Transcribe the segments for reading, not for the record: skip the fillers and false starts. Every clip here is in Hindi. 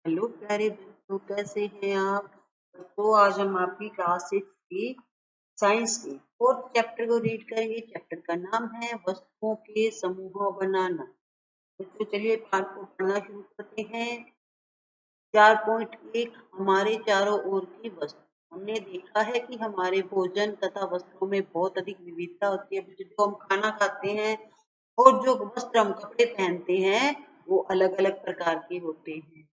हेलो प्यारे बच्चों, कैसे हैं आप? तो आज हम आपकी क्लास 6 की साइंस की 4th चैप्टर को रीड करेंगे। चैप्टर का नाम है वस्तुओं के समूह बनाना। बच्चों चलिए पाठ को पढ़ना शुरू करते हैं। 4.1 हमारे चारों ओर की वस्तु। हमने देखा है कि हमारे भोजन तथा वस्त्रों में बहुत अधिक विविधता होती है। जो हम खाना खाते हैं और जो वस्त्र हम कपड़े पहनते हैं वो अलग अलग प्रकार के होते हैं।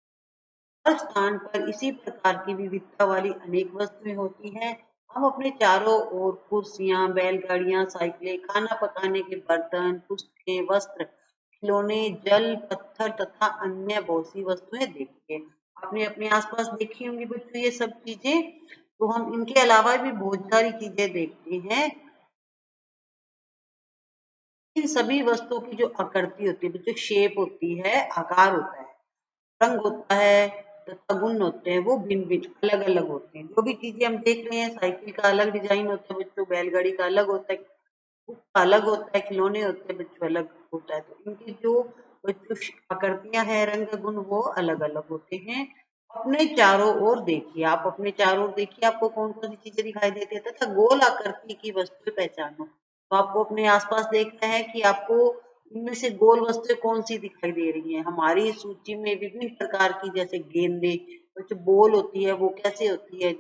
हर स्थान पर इसी प्रकार की विविधता वाली अनेक वस्तुएं होती हैं। हम अपने चारों ओर कुर्सियां, बैलगाड़ियां, साइकिलें, खाना पकाने के बर्तन, पुस्तकें, वस्त्र, खिलौने, जल, पत्थर तथा अन्य बहुत सी वस्तुएं देखते हैं। आपने अपने आसपास देखी होंगी बच्चों ये सब चीजें। तो हम इनके अलावा भी बहुत सारी चीजें देखते हैं। इन सभी वस्तुओं की जो आकृति होती है, जो शेप होती है, आकार होता है, रंग होता है तथा गुण होते हैं, वो भिन्न भिन्न अलग अलग होते हैं। जो भी चीजें हम देख रहे हैं, साइकिल का अलग डिजाइन होता है बच्चों, बैलगाड़ी का अलग होता है, बुक का अलग होता है, खिलौने होते हैं बच्चों, अलग होता है। तो इनकी जो बच्चों आकृतियां हैं, रंग गुण, वो अलग अलग होते हैं। अपने चारों ओर देखिए, आप अपने चारों ओर देखिए, आपको कौन कौन सी चीजें दिखाई देती है तथा गोल आकृति की वस्तुएं पहचानो। तो आपको अपने आसपास देखना है कि आपको इनमें से गोल वस्तुएं कौन सी दिखाई दे रही हैं। हमारी सूची में विभिन्न प्रकार की, जैसे गेंदे, जो बॉल होती है वो कैसे होती है,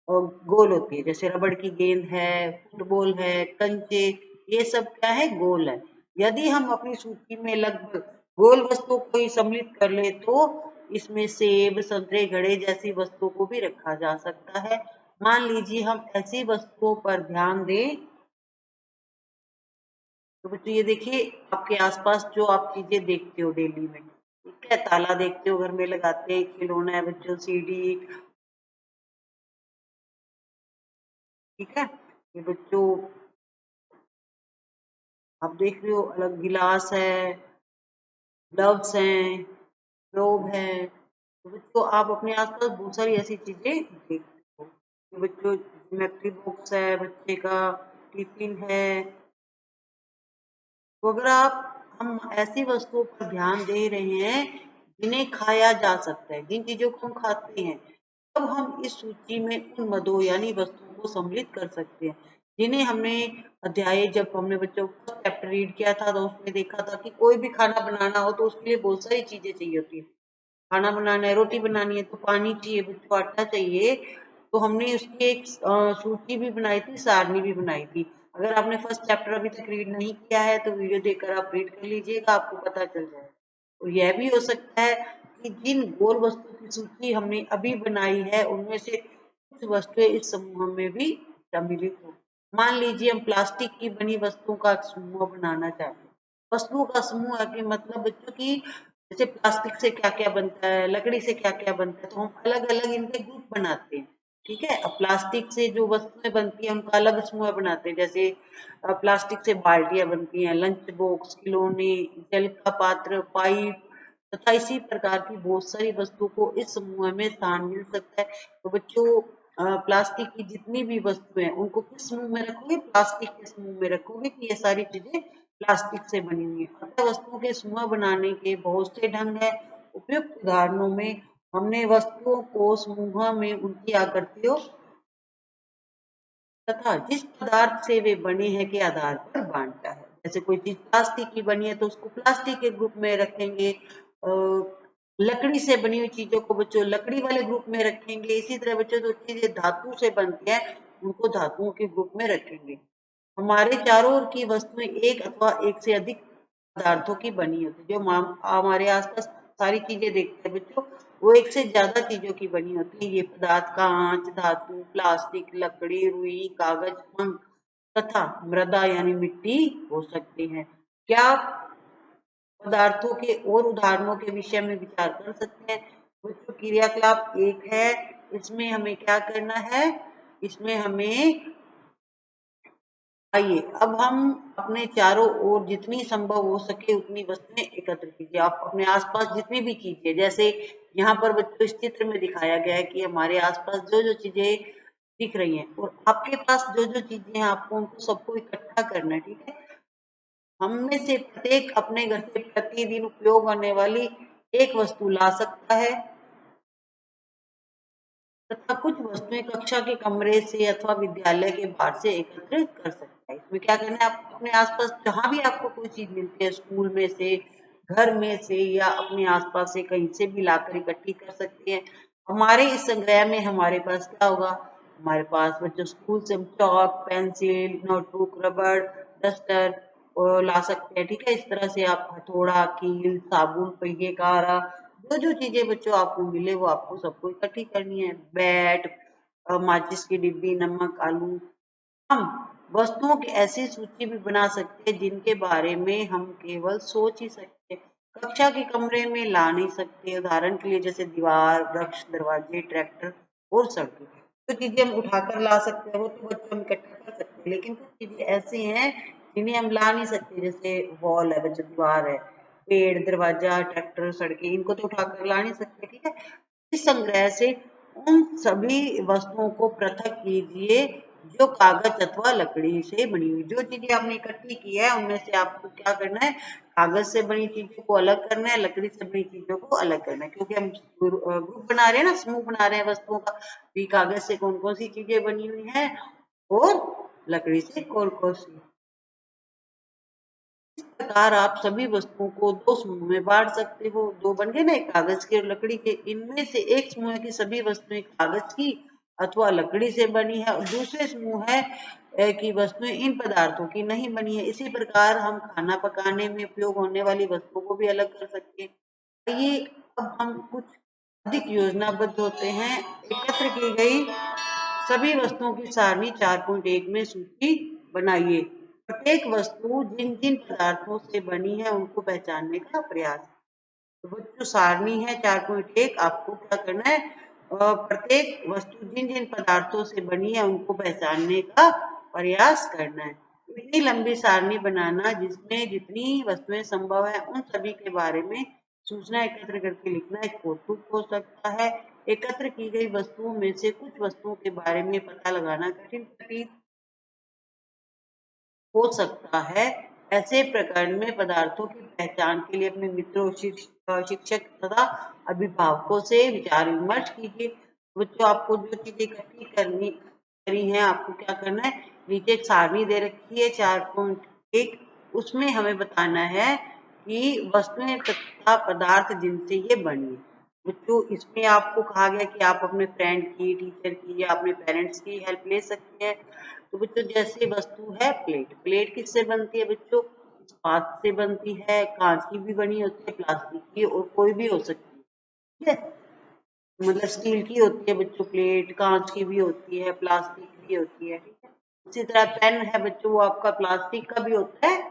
और गोल होती है, जैसे रबड़ की गेंद है, फुटबॉल है, कंचे, ये सब क्या है, गोल है। यदि हम अपनी सूची में लगभग गोल वस्तुओं को ही सम्मिलित कर ले तो इसमें सेब, संतरे, घड़े जैसी वस्तुओं को भी रखा जा सकता है। मान लीजिए हम ऐसी वस्तुओं पर ध्यान दें। तो बच्चों ये देखिए, आपके आसपास जो आप चीजें देखते हो डेली में, ठीक है, ताला देखते हो, घर में लगाते हैं, खिलौना है बच्चों, सीढ़ी, ठीक है। ये बच्चों आप देख रहे हो, अलग गिलास है, ग्लव्स हैं, रोब है। तो बच्चों आप अपने आसपास बहुत सारी ऐसी चीजें देखते हो। तो बच्चों ज्योमेट्री बॉक्स है बच्चे का, टिफिन है। तो अगर हम ऐसी वस्तुओं पर ध्यान दे रहे हैं जिन्हें खाया जा सकता है, जिन चीजों को हम खाते हैं, तब हम इस सूची में उन मदों यानी वस्तुओं को सम्मिलित कर सकते हैं जिन्हें हमने अध्याय, जब हमने बच्चों को चैप्टर रीड किया था तो उसमें देखा था कि कोई भी खाना बनाना हो तो उसके लिए बहुत सारी चीजें चाहिए होती है। खाना बनाना है, रोटी बनानी है तो पानी चाहिए बच्चों, आटा चाहिए। तो हमने उसकी एक सूची भी बनाई थी, सारणी भी बनाई थी। अगर आपने फर्स्ट चैप्टर अभी तक रीड नहीं किया है तो वीडियो देखकर आप रीड कर लीजिएगा, आपको पता चल जाएगा। और यह भी हो सकता है कि जिन गोल वस्तु की सूची हमने अभी बनाई है उनमें से कुछ वस्तुएं इस समूह में भी सम्मिलित हो। मान लीजिए हम प्लास्टिक की बनी वस्तुओं का समूह बनाना चाहते हैं। वस्तुओं का समूह है कि मतलब बच्चों की, जैसे प्लास्टिक से क्या क्या बनता है, लकड़ी से क्या क्या बनता है, तो हम अलग अलग इनके ग्रुप बनाते हैं, ठीक है। अब प्लास्टिक से जो वस्तुएं बनती है उनका अलग समूह बनाते हैं, जैसे प्लास्टिक से बाल्टियां बनती हैं, लंच बॉक्स, खिलौने, जल का पात्र, पाइप तथा इसी प्रकार की बहुत सारी वस्तुओं को इस समूह में स्थान मिल सकता है। तो बच्चों प्लास्टिक की जितनी भी वस्तुएं हैं उनको किस समूह में रखोगे, प्लास्टिक के समूह में रखोगे कि ये सारी चीजें प्लास्टिक से बनी हुई है। अतः वस्तुओं के समूह बनाने के बहुत से ढंग है। उपयुक्त उदाहरणों में हमने वस्तुओं को समूह में उनकी आकृतियों तथा जिस पदार्थ से वे बने हैं के आधार पर बांटा है। जैसे कोई चीज प्लास्टिक की बनी है तो उसको प्लास्टिक के ग्रुप में रखेंगे, लकड़ी से बनी हुई चीजों को बच्चों लकड़ी वाले ग्रुप में रखेंगे। इसी तरह बच्चों जो चीजें धातु से बनती है उनको धातुओं के ग्रुप में रखेंगे। हमारे चारों ओर की वस्तुएं एक अथवा एक से अधिक पदार्थों की बनी होती है। जो हमारे आसपास सारी चीजें देखते हैं बच्चों, वो एक से ज्यादा चीजों की बनी होती है। ये पदार्थ कांच, धातु, प्लास्टिक, लकड़ी, रुई, कागज, पंख तथा मृदा यानी मिट्टी हो सकती है। क्या पदार्थों के और उदाहरणों के विषय में विचार कर सकते हैं? बच्चों क्रियाकलाप 1 है, इसमें हमें क्या करना है, इसमें हमें, आइए अब हम अपने चारों ओर जितनी संभव हो सके उतनी वस्तुएं एकत्र कीजिए। आप अपने आसपास जितनी भी चीजें, जैसे यहाँ पर बच्चों इस चित्र में दिखाया गया है कि हमारे आसपास जो जो चीजें दिख रही हैं और आपके पास जो जो चीजें हैं आपको उनको सबको इकट्ठा करना है, ठीक है। हम में से प्रत्येक अपने घर से प्रतिदिन उपयोग होने वाली एक वस्तु ला सकता है। तथा कुछ वस्तुएं कक्षा के कमरे से अथवा विद्यालय के बाहर से एकत्रित कर सकता है। इसमें क्या करना है, आप अपने आसपास जहां भी आपको कोई चीज मिलती है, स्कूल में से, घर में से या अपने आसपास से कहीं से भी लाकर इकट्ठी कर सकते हैं। हमारे इस संग्रह में हमारे पास क्या होगा, हमारे पास बच्चों स्कूल से चौक, पेंसिल, नोटबुक, रबड़, डस्टर ला सकते हैं। ठीक है, इस तरह से आप हथौड़ा, कील, साबुन, पहिए, कारा, जो जो चीजें बच्चों आपको मिले वो आपको सबको इकट्ठी करनी है। बैट, माचिस की डिब्बी, नमक, आलू। हम वस्तुओं की ऐसी सूची भी बना सकते हैं जिनके बारे में हम केवल सोच ही सकते हैं, कक्षा के कमरे में ला नहीं सकते। उदाहरण के लिए जैसे दीवार, वृक्ष, दरवाजे, ट्रैक्टर और सड़कें। जो चीजें हम उठाकर ला सकते हैं वो तो बच्चों हम इकट्ठा कर सकते हैं, लेकिन कुछ चीजें ऐसी हैं जिन्हें हम ला नहीं सकते, जैसे वॉल है, बच्चों दीवार है, पेड़, दरवाजा, ट्रैक्टर, सड़कें, इनको तो उठाकर ला नहीं सकते। ठीक है, इस संग्रह से उन सभी वस्तुओं को पृथक कीजिए जो कागज अथवा लकड़ी से बनी हुई। जो चीजें आपने इकट्ठी की है उनमें से आपको क्या करना है, कागज से बनी चीजों को अलग करना है, लकड़ी से बनी चीजों को अलग करना है। क्योंकि हम ग्रुप बना रहे हैं ना, समूह बना रहे हैं वस्तुओं का, भी कागज से कौन कौन सी चीजें बनी हुई है और लकड़ी से कौन कौन सी। इस प्रकार आप सभी वस्तुओं को दो समूह में बांट सकते हो। दो बन गए ना, एक कागज के और लकड़ी के। इनमें से एक समूह की सभी वस्तुएं कागज की अथवा लकड़ी से बनी है और दूसरे समूह है की वस्तुएं इन पदार्थों की नहीं बनी है। इसी प्रकार हम खाना पकाने में उपयोग होने वाली वस्तुओं को भी अलग कर सकते हैं। आइए अब हम कुछ अधिक योजनाबद्ध होते हैं। एकत्र की गई सभी वस्तुओं की सारणी 4.1 में सूची बनाइए। प्रत्येक वस्तु जिन जिन पदार्थों से बनी है उनको पहचानने का प्रयास। तो बच्चों सारणी है 4.1, आपको क्या करना है, प्रत्येक वस्तु जिन जिन पदार्थों से बनी है उनको पहचानने का प्रयास करना है। इतनी लंबी सारणी बनाना जिसमें जितनी वस्तुएं संभव है उन सभी के बारे में सूचना एकत्र करके लिखना एक कौतुक हो सकता है। एकत्र की गई वस्तुओं में से कुछ वस्तुओं के बारे में पता लगाना कठिन प्रतीत हो सकता है। ऐसे प्रकरण में पदार्थों की पहचान के लिए अपने मित्रों, शिक्षक तथा अभिभावकों से विचार विमर्श कीजिए। बच्चों आपको जो चीजें इकट्ठी करी है, आपको क्या करना है, नीचे एक सारणी दे रखी है 4.1, उसमें हमें बताना है कि वस्तुएं तथा पदार्थ जिनसे ये बनी है। बच्चों इसमें आपको कहा गया कि आप अपने फ्रेंड की, टीचर की या अपने पेरेंट्स की हेल्प ले सकते हैं। तो बच्चों जैसे वस्तु है प्लेट, प्लेट किससे बनती है बच्चों, इस्पात से बनती है, कांच की भी बनी होती है, प्लास्टिक की और कोई भी हो सकती है। ठीक है, मतलब स्टील की होती है बच्चों प्लेट, कांच की भी होती है, प्लास्टिक की भी होती है। ठीक है, इसी तरह पेन है बच्चों, वो आपका प्लास्टिक का भी होता है,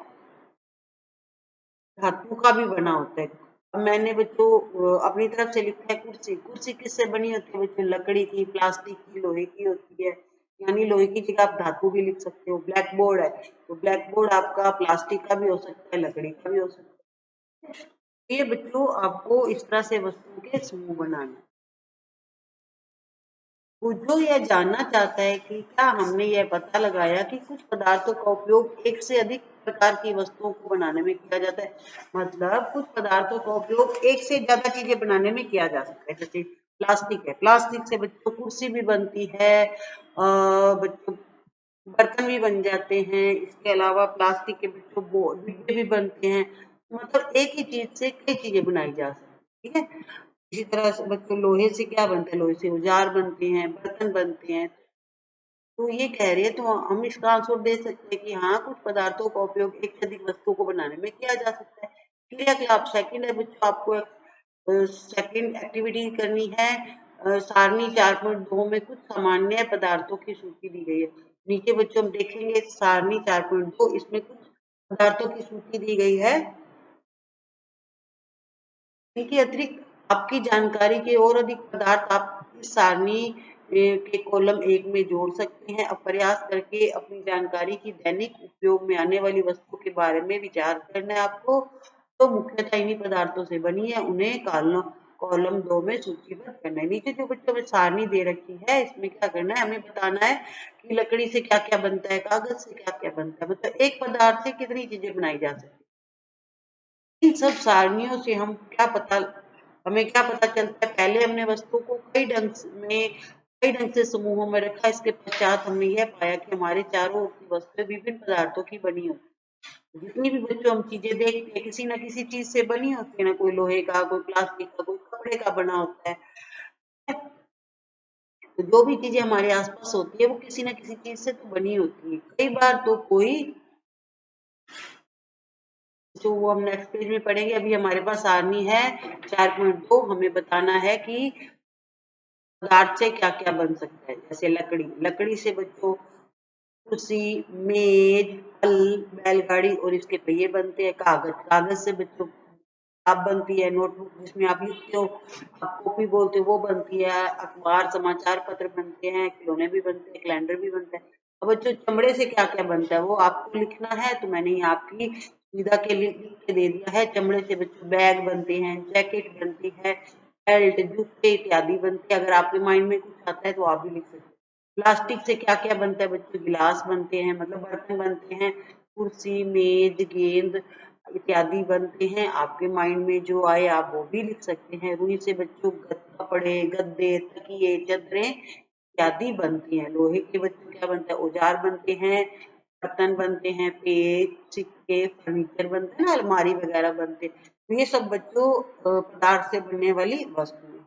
धातु का भी बना होता है। अब मैंने बच्चों अपनी तरफ से लिखा है कुर्सी, कुर्सी किससे बनी होती है बच्चों, लकड़ी की, प्लास्टिक की, लोहे की होती है। यानी लोहे की जगह आप धातु भी लिख सकते हो। ब्लैक बोर्ड है तो ब्लैक बोर्ड आपका प्लास्टिक का भी हो सकता है, लकड़ी का भी हो सकता है। ये बच्चों आपको इस तरह से वस्तुओं के समूह बनाने। जो यह जानना चाहता है कि क्या हमने यह पता लगाया कि कुछ पदार्थों का उपयोग एक से अधिक प्रकार की वस्तुओं को बनाने में किया जाता है। मतलब कुछ पदार्थों का उपयोग एक से ज्यादा चीजें बनाने में किया जा सकता है। जैसे प्लास्टिक है, प्लास्टिक से बच्चों कुर्सी भी बनती है, बच्चों बर्तन भी बन जाते हैं। इसके अलावा प्लास्टिक के बच्चों डिब्बे भी बनते हैं। मतलब एक ही चीज से कई चीजें बनाई जा सकती है। ठीक है, इसी तरह से बच्चों लोहे से क्या बनता है, लोहे से औजार बनते हैं, बर्तन बनते हैं। तो ये कह रही है, तो हम इसका आंसर दे सकते हैं कि हाँ कुछ पदार्थों का उपयोग एक से अधिक वस्तु को बनाने में किया जा सकता है। क्रिया क्लास सेकंड है बच्चों, आपको सेकंड एक्टिविटी करनी है। सारणी 4.2 में कुछ सामान्य पदार्थों की सूची दी गई है। नीचे बच्चों हम देखेंगे सारणी 4.2, इसमें कुछ पदार्थों की सूची दी गई है। इनके अतिरिक्त आपकी जानकारी के और अधिक पदार्थ आप इस सारणी के कॉलम 1 में जोड़ सकते हैं। अब प्रयास करके अपनी जानकारी की दैनिक उपयोग में आने वाली वस्तुओं के बारे में विचार करना है आपको। तो मुख्यतः इन्हीं पदार्थों से बनी है, उन्हें कॉलम 2 में सूचीबद्ध करना है। नीचे जो बच्चों में सारणी दे रखी है, इसमें क्या करना है, हमें बताना है कि लकड़ी से क्या क्या बनता है, कागज से क्या क्या बनता है, मतलब एक पदार्थ से कितनी चीजें बनाई जा सकती है। इन सब सारणियों से हमें क्या पता चलता है, पहले हमने वस्तु को कई ढंग में सही ढंग से समूहों में रखा। इसके पश्चात हमने यह पाया कि हमारे चारों ओर की वस्तुएं विभिन्न पदार्थों की बनी होती हैं। जितनी भी बच्चों हम चीजें देखते हैं किसी न किसी चीज से बनी होती है ना, कोई लोहे का, कोई प्लास्टिक का, कोई कपड़े का बना होता है। तो जो भी चीजें हमारे आसपास होती है वो किसी न किसी चीज से तो बनी होती है। कई बार तो कोई, जो वो हम नेक्स्ट पेज में पढ़ेंगे। अभी हमारे पास सारणी है 4.2। हमें बताना है कि पदार्थ से क्या क्या बन सकता है। जैसे लकड़ी, लकड़ी से बच्चों कुर्सी, मेज, फल, बैलगाड़ी और इसके पहिए बनते हैं। कागज, कागज से बच्चों किताब बनती है, नोटबुक जिसमें आप लिखते हो, आप कॉपी बोलते हो, वो बनती है। अखबार, समाचार पत्र बनते हैं, खिलौने भी बनते हैं, कैलेंडर भी बनता है। अब बच्चों चमड़े से क्या क्या बनता है वो आपको लिखना है, तो मैंने यहाँ आपकी सुविधा के लिए लिख के दे दिया है। चमड़े से बच्चों बैग बनते हैं, जैकेट बनती है, बेल्ट, जूते इत्यादि बनते हैं। अगर आपके माइंड में कुछ आता है तो आप भी लिख सकते हैं। प्लास्टिक से क्या क्या बनता है बच्चों? गिलास बनते हैं, मतलब बर्तन बनते हैं, कुर्सी, मेज, गेंद इत्यादि बनते हैं। आपके माइंड में जो आए आप वो भी लिख सकते हैं। रुई से बच्चों कपड़े, गद्दे, तकिए, चादरें इत्यादि बनती हैं। लोहे के बच्चों क्या बनता है? औजार बनते हैं, बर्तन बनते हैं, पेच, सिक्के, फर्नीचर बनते हैं ना, अलमारी वगैरह बनते हैं। तो ये सब बच्चों पदार्थ से बनने वाली वस्तु है।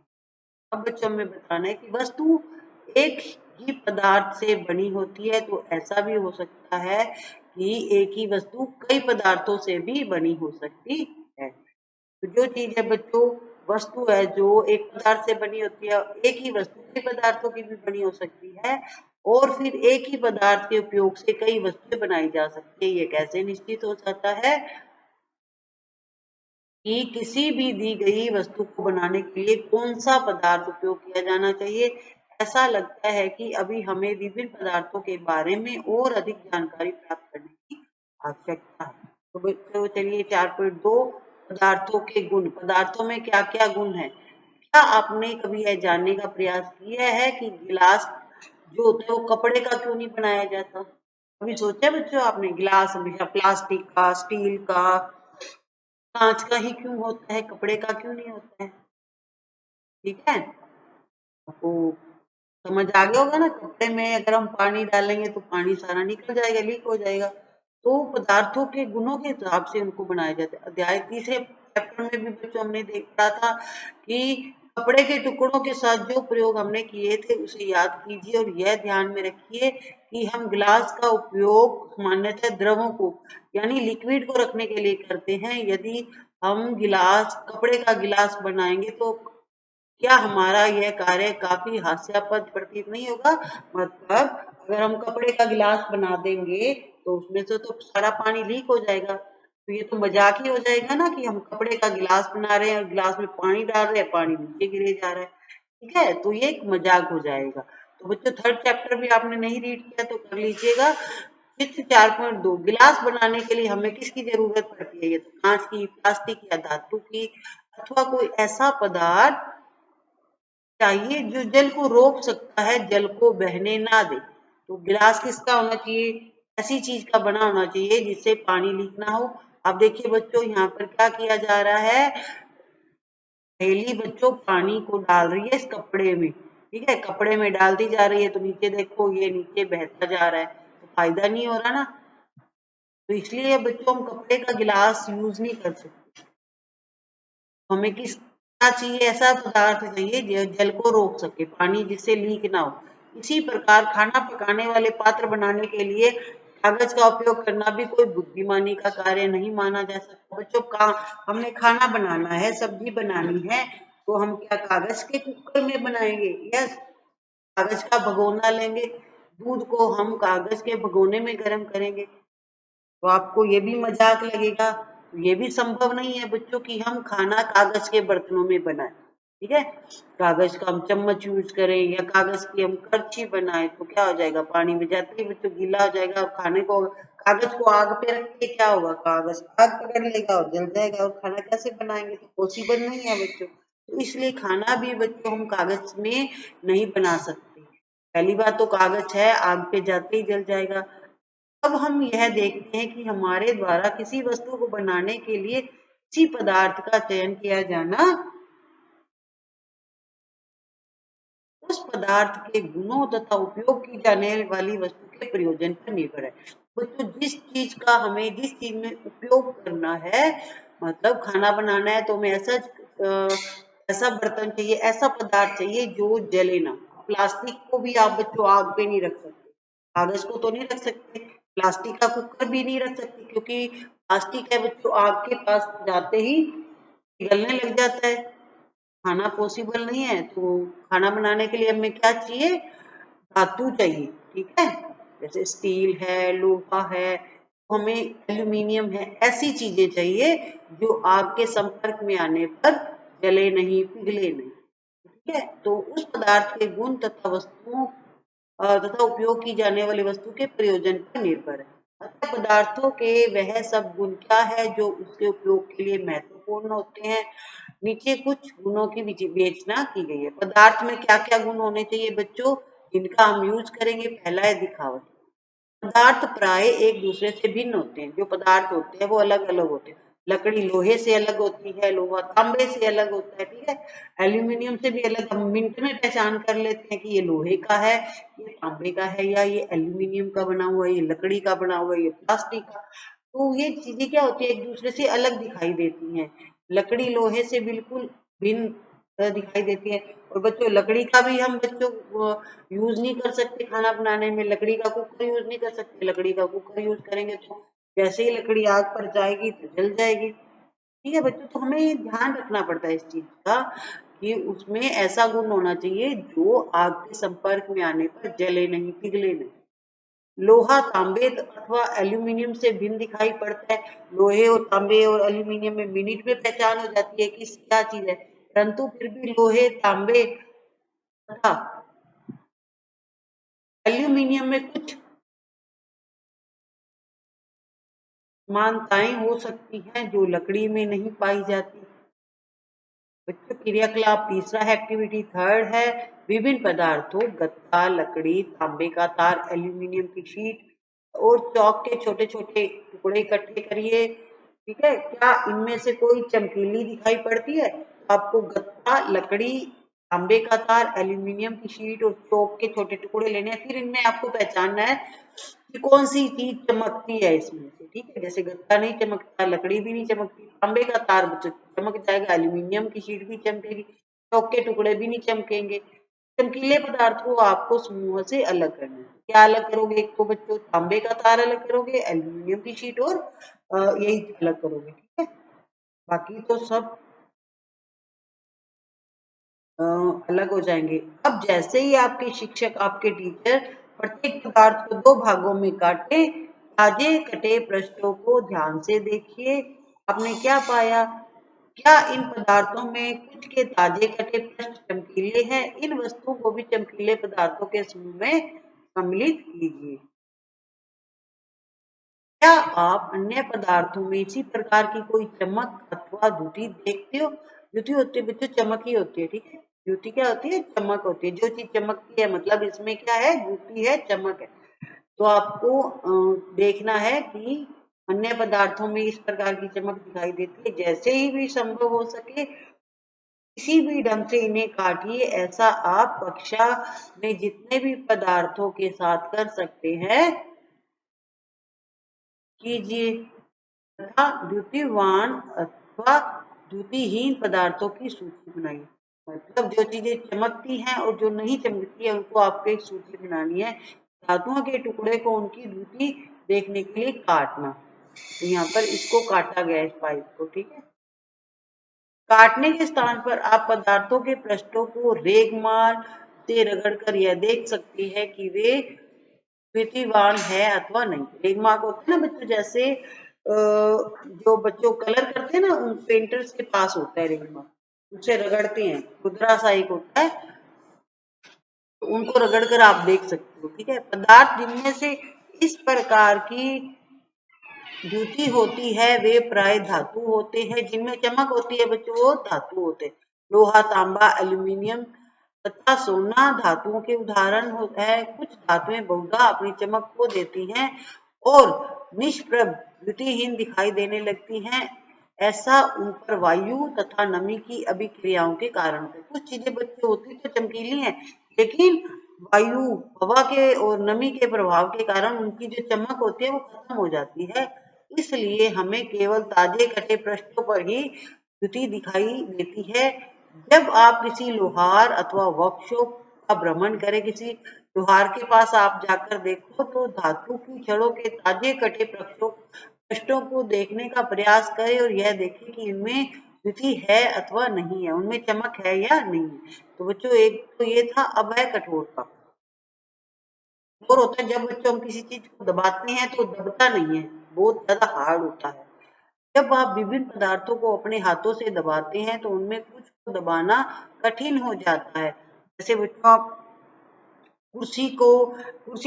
अब बच्चों में बताना है कि वस्तु एक ही पदार्थ से बनी होती है, तो ऐसा भी हो सकता है कि एक ही वस्तु कई पदार्थों से भी बनी हो सकती है। तो जो चीज है बच्चों, वस्तु है जो एक पदार्थ से बनी होती है, एक ही वस्तु कई पदार्थों की भी बनी हो सकती है, और फिर एक ही पदार्थ के उपयोग से कई वस्तुएं बनाई जा सकती है। ये कैसे निश्चित हो जाता है कि किसी भी दी गई वस्तु को बनाने के लिए कौन सा पदार्थ उपयोग किया जाना चाहिए। ऐसा लगता है कि अभी हमें विभिन्न पदार्थों के बारे में और अधिक जानकारी प्राप्त करने की आवश्यकता है। तो बच्चों चलिए 4.2 पदार्थों के गुण। पदार्थों में क्या क्या गुण है? क्या आपने कभी यह जानने का प्रयास किया है कि गिलास जो होता है वो कपड़े का क्यों नहीं बनाया जाता? कभी सोचा बच्चों आपने? गिलास हमेशा प्लास्टिक का, स्टील का, कांच का ही क्यों होता है, कपड़े का क्यों नहीं होता है? ठीक है, आपको समझ आ गया होगा ना। कपड़े में अगर हम पानी डालेंगे तो पानी सारा निकल जाएगा, लीक हो जाएगा। तो पदार्थों के गुणों के हिसाब से उनको बनाया जाता है। अध्याय तीसरे चैप्टर में भी बच्चों हमने देखा था कि कपड़े के टुकड़ों के साथ जो प्रयोग हमने किए थे उसे याद कीजिए और यह ध्यान में रखिए कि हम गिलास का उपयोग सामान्यतः द्रवों को यानी लिक्विड को रखने के लिए करते हैं। यदि हम गिलास, कपड़े का गिलास बनाएंगे तो क्या हमारा यह कार्य काफी हास्यास्पद प्रतीत नहीं होगा? मतलब अगर हम कपड़े का गिलास बना देंगे तो उसमें से तो सारा पानी लीक हो जाएगा। तो ये तो मजाक ही हो जाएगा ना कि हम कपड़े का गिलास बना रहे हैं और गिलास में पानी डाल रहे हैं, पानी नीचे गिरे जा रहा है। ठीक है, तो ये एक मजाक हो जाएगा। तो बच्चों थर्ड चैप्टर भी आपने नहीं रीड किया तो कर लीजिएगा। चित्र 4.2 गिलास बनाने के लिए हमें किसकी जरूरत पड़ती है? ये तो कांच की, प्लास्टिक या धातु की अथवा कोई ऐसा पदार्थ चाहिए जो जल को रोक सकता है, जल को बहने ना दे। तो गिलास किसका होना चाहिए? ऐसी चीज का बना होना चाहिए जिससे पानी लीक ना हो। अब देखिए बच्चों यहाँ पर क्या किया जा रहा है। पहली बच्चों पानी को डाल रही है इस कपड़े में, ठीक है, कपड़े में डालती जा रही है तो नीचे देखो ये नीचे बहता जा रहा है, तो फायदा नहीं हो रहा ना। तो इसलिए बच्चों हम कपड़े का गिलास यूज नहीं कर सकते। हमें किस क्या चाहिए? ऐसा पदार्थ चाहिए जो जल को रोक सके, पानी जिससे लीक ना हो। इसी प्रकार खाना पकाने वाले पात्र बनाने के लिए कागज का उपयोग करना भी कोई बुद्धिमानी का कार्य नहीं माना जा सकता। बच्चों का हमने खाना बनाना है, सब्जी बनानी है, तो हम क्या कागज के कुकर में बनाएंगे? यस, कागज का भगोना लेंगे, दूध को हम कागज के भगोने में गर्म करेंगे। तो आपको ये भी मजाक लगेगा। तो ये भी संभव नहीं है बच्चों कि हम खाना कागज के बर्तनों में बनाएं। ठीक है, कागज का हम चम्मच यूज करें या कागज की हम करछी बनाएं तो क्या हो जाएगा? पानी में जाते ही बच्चों गीला हो जाएगा। और खाने को, कागज को आग पे रख के क्या होगा? कागज आग पकड़ लेगा और जल जाएगा। और खाना कैसे बनाएंगे? तो पॉसिबल नहीं है बच्चों। तो इसलिए खाना भी बच्चों हम कागज में नहीं बना सकते। पहली बात तो कागज है, आग पे जाते ही जल जाएगा। अब हम यह देखते हैं कि हमारे द्वारा किसी वस्तु को बनाने के लिए किसी पदार्थ का चयन किया जाना, उस पदार्थ के गुणों तथा उपयोग की जाने वाली वस्तु के प्रयोजन पर निर्भर है। बच्चों जिस चीज में उपयोग करना है, मतलब खाना बनाना है तो हमें ऐसा बर्तन चाहिए, ऐसा पदार्थ चाहिए जो जले ना। प्लास्टिक को भी आप बच्चों आग पे नहीं रख सकते, कागज को तो नहीं रख सकते, प्लास्टिक का कुकर भी नहीं रख सकते, क्योंकि प्लास्टिक है बच्चों आग के पास जाते ही पिघलने लग जाता है, खाना पॉसिबल नहीं है। तो खाना बनाने के लिए हमें क्या चाहिए, धातु चाहिए, ठीक है, जैसे स्टील है, लोहा है, तो हमें एल्यूमिनियम है, ऐसी चीजें चाहिए जो आग के संपर्क में आने पर जले नहीं, पिघले नहीं, ठीक है। तो उस पदार्थ के गुण तथा वस्तुओं तथा उपयोग की जाने वाली वस्तु के प्रयोजन पर निर्भर है। अतः पदार्थों के वह सब गुण क्या है जो उसके उपयोग के लिए महत्वपूर्ण होते हैं। नीचे कुछ गुणों की विवेचना की गई है। पदार्थ में क्या क्या गुण होने चाहिए बच्चों, जिनका हम यूज करेंगे। पहला है दिखावट। पदार्थ प्राय एक दूसरे से भिन्न होते हैं, जो पदार्थ होते हैं वो अलग अलग होते हैं। लकड़ी लोहे से अलग होती है, लोहा तांबे से अलग होता है, ठीक है। एल्यूमिनियम से भी अलग, हम मिनट में पहचान कर लेते हैं कि ये लोहे का है, ये तांबे का है, या ये एल्यूमिनियम का बना हुआ है, ये लकड़ी का बना हुआ है, ये प्लास्टिक का। तो ये चीजें क्या होती है, एक दूसरे से अलग दिखाई देती हैं। लकड़ी लोहे से बिल्कुल भिन्न दिखाई देती है। और बच्चों लकड़ी का भी हम बच्चों यूज नहीं कर सकते खाना बनाने में, लकड़ी का कुकर यूज नहीं कर सकते। लकड़ी का कुकर यूज करेंगे तो जैसे ही लकड़ी आग पर जाएगी तो जल जाएगी, ठीक है बच्चों। तो हमें ध्यान रखना पड़ता है इस चीज का कि उसमें ऐसा गुण होना चाहिए जो आग के संपर्क में आने पर जले नहीं, पिघले नहीं। लोहा तांबे अथवा एल्यूमिनियम से भिन्न दिखाई पड़ता है। लोहे और तांबे और एल्यूमिनियम में मिनट में पहचान हो जाती है कि क्या चीज है, परंतु फिर भी लोहे तांबे तथा एल्यूमिनियम में कुछ समानताएं हो सकती हैं जो लकड़ी में नहीं पाई जाती। बच्चों क्रियाकलाप तीसरा है, एक्टिविटी थर्ड है, विभिन्न पदार्थों गत्ता, लकड़ी, तांबे का तार, एल्यूमिनियम की शीट और चौक के छोटे छोटे टुकड़े इकट्ठे करिए, ठीक है। क्या इनमें से कोई चमकीली दिखाई पड़ती है? आपको गत्ता, लकड़ी, तांबे का तार, एल्यूमिनियम की शीट और चौक के छोटे टुकड़े लेने हैं। फिर इनमें आपको पहचानना है कि कौन सी चीज चमकती है इसमें से, ठीक है। जैसे गत्ता नहीं चमकता, लकड़ी भी नहीं चमकती, तांबे का तार चमक जाएगा, एल्यूमिनियम की शीट भी चमकेगी, चौक के टुकड़े भी नहीं चमकेंगे। चमकीले पदार्थ को आपको समूह से अलग करना है। क्या अलग करोगे? एक तो बच्चों तांबे का तार अलग करोगे, एल्यूमिनियम की शीट और यही अलग करोगे, ठीक है। बाकी तो सब अलग हो जाएंगे। अब जैसे ही आपके शिक्षक, आपके टीचर प्रत्येक पदार्थ को दो भागों में काटे, ताजे कटे पृष्ठों को ध्यान से देखिए। आपने क्या पाया? क्या इन पदार्थों में कुछ के ताजे कटे पृष्ठ चमकीले हैं? इन वस्तुओं को भी चमकीले पदार्थों के समूह में सम्मिलित कीजिए। क्या आप अन्य पदार्थों में इसी प्रकार की कोई चमक अथवा द्युति देखते हो? द्युति होती है बच्चों, चमक ही होती है, ठीक है। द्युति क्या होती है? चमक होती है। जो चीज चमकती है मतलब इसमें क्या है? द्युति है, चमक है। तो आपको देखना है कि अन्य पदार्थों में इस प्रकार की चमक दिखाई देती है। जैसे ही भी संभव हो सके किसी भी ढंग से इन्हें काटिए। ऐसा आप कक्षा में जितने भी पदार्थों के साथ कर सकते हैं कीजिए, तथा द्युतिवान अथवा द्युतिहीन पदार्थों की सूची बनाइए। मतलब जो चीजें चमकती हैं और जो नहीं चमकती है उनको आपको एक सूची बनानी है। धातुओं के टुकड़े को उनकी द्युति देखने के लिए काटना। तो यहाँ पर इसको काटा गया है, इस पाइप को, ठीक है। काटने के स्थान पर आप पदार्थों के पृष्ठों को रेगमाल से रगड़कर यह देख सकती है कि वे द्युतिवान है अथवा नहीं। रेगमार्क होता है ना बच्चों, जैसे जो बच्चों कलर करते हैं ना उन पेंटर्स के पास होता है रेगमार्क, उसे रगड़ते हैं, खुदरा सा एक होता है, तो उनको रगड़ कर आप देख सकते हो, ठीक है। पदार्थ जिनमें से इस प्रकार की द्युति होती है वे प्राय धातु होते हैं। जिनमें चमक होती है बच्चों वो धातु होते हैं। लोहा, तांबा, एल्यूमिनियम तथा सोना धातुओं के उदाहरण है। कुछ धातुएं बहुधा अपनी चमक को देती हैं और निष्प्रभ द्युतिहीन दिखाई देने लगती हैं। ऐसा उन पर वायु तथा नमी की अभिक्रियाओं के कारण होता है। कुछ चीजें बच्चों होती तो चमकीली हैं लेकिन वायु, हवा के और नमी के प्रभाव के कारण उनकी जो चमक होती है वो खत्म हो जाती है। इसलिए हमें केवल ताजे कटे पृष्ठों पर ही द्युति दिखाई देती है। जब आप किसी लोहार अथवा वर्कशॉप का भ्रमण करें, किसी लोहार के पास आप जाकर देखो तो धातु की छड़ों के ताजे कटे पृष्ठों को देखने का प्रयास करें और यह देखें कि इनमें द्युति है अथवा नहीं है, उनमें चमक है या नहीं। तो बच्चों एक तो ये था। अब है कठोरता। कठोर होता है जब बच्चों हम किसी चीज को दबाते हैं तो दबता नहीं है, बहुत ज्यादा हार्ड होता है। जब आप विभिन्न पदार्थों को अपने हाथों से दबाते हैं तो उनमें कुछ को दबाना कठिन हो जाता है। जैसे बच्चों आप कुर्सी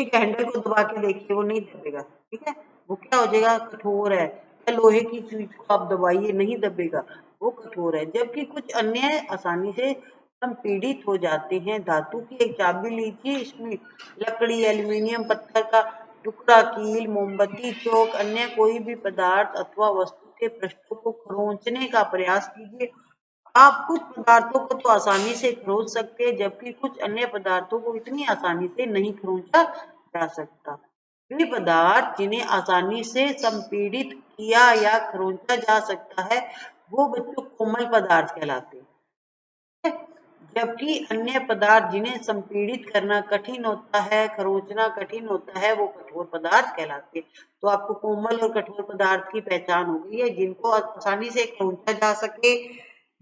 के हैंडल को दबा के देखिए, वो नहीं दबेगा, ठीक है, वो क्या हो जाएगा, कठोर है। या लोहे की चीज को आप दबाइए, नहीं दबेगा, वो कठोर है। जबकि कुछ अन्य आसानी से संपीड़ित हो जाते हैं। धातु की एक चाबी लीजिए, इसमें लकड़ी, एल्यूमिनियम, पत्थर का टुकड़ा, कील, मोमबत्ती, चौक, अन्य कोई भी पदार्थ अथवा वस्तु के पृष्ठों को खरोंचने का प्रयास कीजिए। आप कुछ पदार्थों को तो आसानी से खरोंच सकते हैं, जबकि कुछ अन्य पदार्थों को इतनी आसानी से नहीं खरोंचा जा सकता। वे पदार्थ जिन्हें आसानी से संपीड़ित किया या खरोंचा जा सकता है, वो बच्चों कोमल पदार्थ कहलाते हैं। जबकि अन्य पदार्थ जिन्हें संपीड़ित करना कठिन होता है, खरोंचना कठिन होता है, वो कठोर पदार्थ कहलाते हैं। तो आपको कोमल और कठोर पदार्थ की पहचान हो गई है। जिनको आसानी से खरोंचा जा सके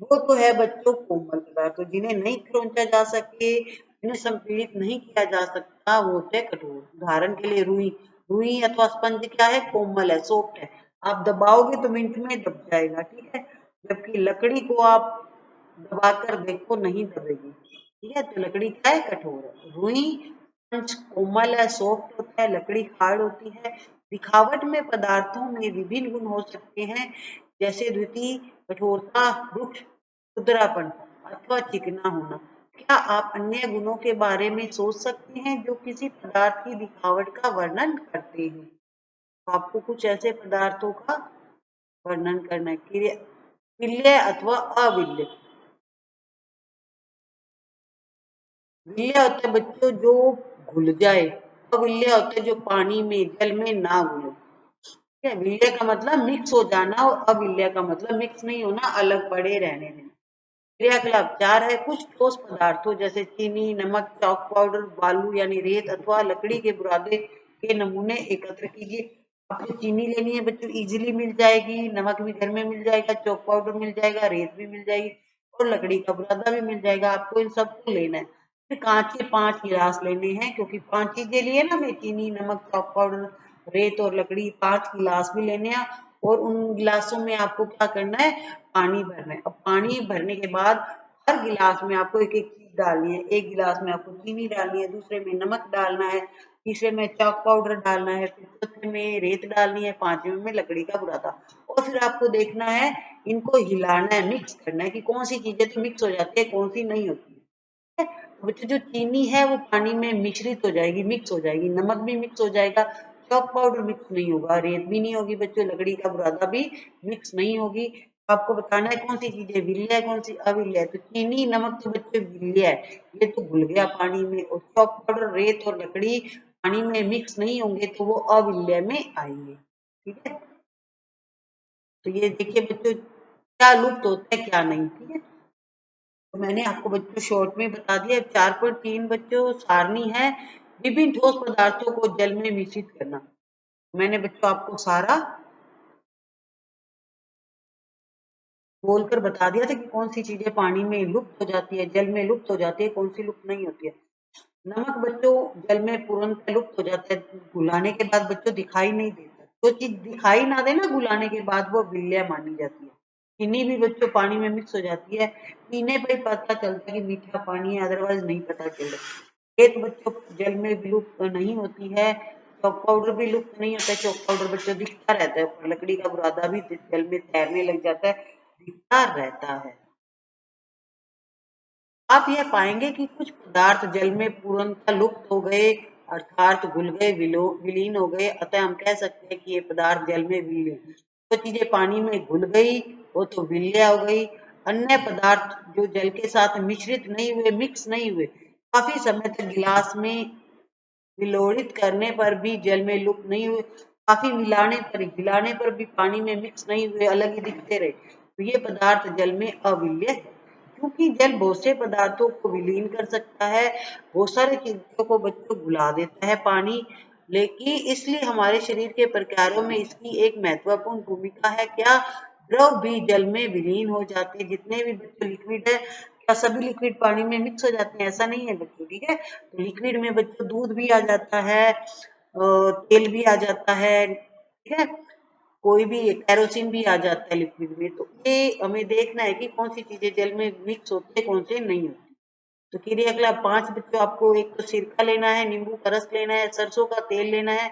वो तो है बच्चों कोमल पदार्थ, तो जिन्हें नहीं खरोंचा जा सके, जिन्हें संपीड़ित नहीं किया जा सकता, वो होते हैं कठोर। उदाहरण के लिए रुई। रुई अथवा स्पंज क्या है, कोमल है, सॉफ्ट है, आप दबाओगे तो मिनट में दब जाएगा, ठीक है। जबकि लकड़ी को आप दबाकर देखो, नहीं दबेगी, ठीक है। तो लकड़ी क्या है, कठोर है। रुई स्पंज कोमल है, सॉफ्ट होता है, लकड़ी हार्ड होती है। दिखावट में पदार्थों में विभिन्न गुण हो सकते हैं, जैसे द्युति, कठोरता, रुक्ष, खुरदरापन अथवा चिकना होना। क्या आप अन्य गुणों के बारे में सोच सकते हैं जो किसी पदार्थ की दिखावट का वर्णन करते हैं? तो आपको कुछ ऐसे पदार्थों का वर्णन करना है। विल्य अथवा अविल्य। विल्य होता है बच्चों जो घुल जाए, अविल्य होता है जो पानी में, जल में ना घुले। ठीक है, विल्य का मतलब मिक्स हो जाना और अविल्य का मतलब मिक्स नहीं होना, अलग पड़े रहने देना। क्रियाकलाप 4 है। कुछ ठोस पदार्थों जैसे चीनी, नमक, चॉक पाउडर, बालू यानी रेत अथवा लकड़ी के बुरादे के नमूने एकत्र कीजिए। आपको चीनी लेनी है बच्चों, इजीली मिल जाएगी, नमक भी घर में मिल जाएगा, चॉक पाउडर मिल जाएगा, रेत भी मिल जाएगी और लकड़ी का बुरादा भी मिल जाएगा। आपको इन सबको लेना है। फिर कांच के 5 गिलास लेने हैं, क्योंकि 5 चीजें लिए ना, मैं चीनी, नमक, चॉक पाउडर, रेत और लकड़ी, 5 गिलास भी लेने हैं। और उन गिलासों में आपको क्या करना है, पानी भरना है। अब पानी भरने के बाद हर गिलास में आपको एक एक चीज डालनी है। एक गिलास में आपको चीनी डालनी है, दूसरे में नमक डालना है, तीसरे में चॉक पाउडर डालना है, फिर चौथे में रेत डालनी है, पांचवें में लकड़ी का बुरादा। और फिर आपको देखना है, इनको हिलाना है, मिक्स करना है कि कौन सी चीजें तो मिक्स हो जाती है, कौन सी नहीं होती है। बच्चों जो चीनी है वो पानी में मिश्रित हो जाएगी, मिक्स हो जाएगी, नमक भी मिक्स हो जाएगा, चॉक पाउडर मिक्स नहीं होगा, रेत भी नहीं होगी बच्चों, लकड़ी का बुरादा भी मिक्स नहीं होगी। आपको बताना है कौन सी चीजें विल्य है, कौन सी अविल्य है। तो चीनी, नमक तो बच्चों विल्य है, ये तो घुल गया पानी में। और चॉक पाउडर, रेत और लकड़ी पानी में मिक्स नहीं होंगे तो वो अविल्य में आएंगे, ठीक है। तो ये देखिए बच्चों, क्या लुप्त होता है क्या नहीं, ठीक है। तो मैंने आपको बच्चों शॉर्ट में बता दिया। 4.3 बच्चों सारणी है, विभिन्न ठोस पदार्थों को जल में मिश्रित करना। मैंने बच्चों आपको सारा बोलकर बता दिया था कि कौन सी चीजें पानी में लुप्त हो जाती है, जल में लुप्त हो जाती है, कौन सी लुप्त नहीं होती है। नमक बच्चों जल में तुरंत लुप्त हो जाता है, घुलाने के बाद बच्चों दिखाई नहीं देता। जो चीज दिखाई ना दे ना घुलाने के बाद, वो विल्य मानी जाती है। चीनी भी बच्चों पानी में मिक्स हो जाती है, पीने पर ही पता चलता है कि मीठा पानी है, अदरवाइज नहीं पता चलता। रेत बच्चों जल में विलुप्त नहीं होती है, चॉक पाउडर भी लुप्त नहीं होता है, चॉक पाउडर बच्चों दिखता रहता है, लकड़ी का बुरादा भी जल में तैरने लग जाता है, दिखता रहता है। आप यह पाएंगे कि कुछ पदार्थ जल में पूर्णतः लुप्त हो गए, अर्थात घुल गए, विलीन हो गए, अतः हम कह सकते हैं कि ये पदार्थ जल में विलीन। तो चीजें पानी में घुल गई, वो तो विलय हो गई। अन्य पदार्थ जो जल के साथ मिश्रित नहीं हुए, मिक्स नहीं हुए, काफी समय तक गिलास में विलोड़ित करने पर भी जल में लुप्त नहीं हुए, काफी हिलाने पर भी पानी में मिक्स नहीं हुए, अलग ही दिखते रहे, तो ये पदार्थ जल में अविलय है। क्योंकि जल बहुत से पदार्थों को विलीन कर सकता है, बहुत सारी चीजों को बच्चों भुला देता है पानी, लेकिन इसलिए हमारे शरीर के प्रकारों में इसकी एक महत्वपूर्ण भूमिका है। क्या द्रव भी जल में विलीन हो जाते हैं? जितने भी बच्चों लिक्विड है, क्या सभी लिक्विड पानी में मिक्स हो जाते हैं? ऐसा नहीं है बच्चों, ठीक है। तो लिक्विड में बच्चों दूध भी आ जाता है, तेल भी आ जाता है, ठीक है, कोई भी कैरोसिन भी आ जाता है लिक्विड में। तो ये हमें देखना है कि कौन सी चीजें जल में मिक्स होते हैं, कौन से नहीं होते। तो क्रियाकलाप 5 बच्चों, आपको एक तो सिरका लेना है, नींबू का रस लेना है, सरसों का तेल लेना है,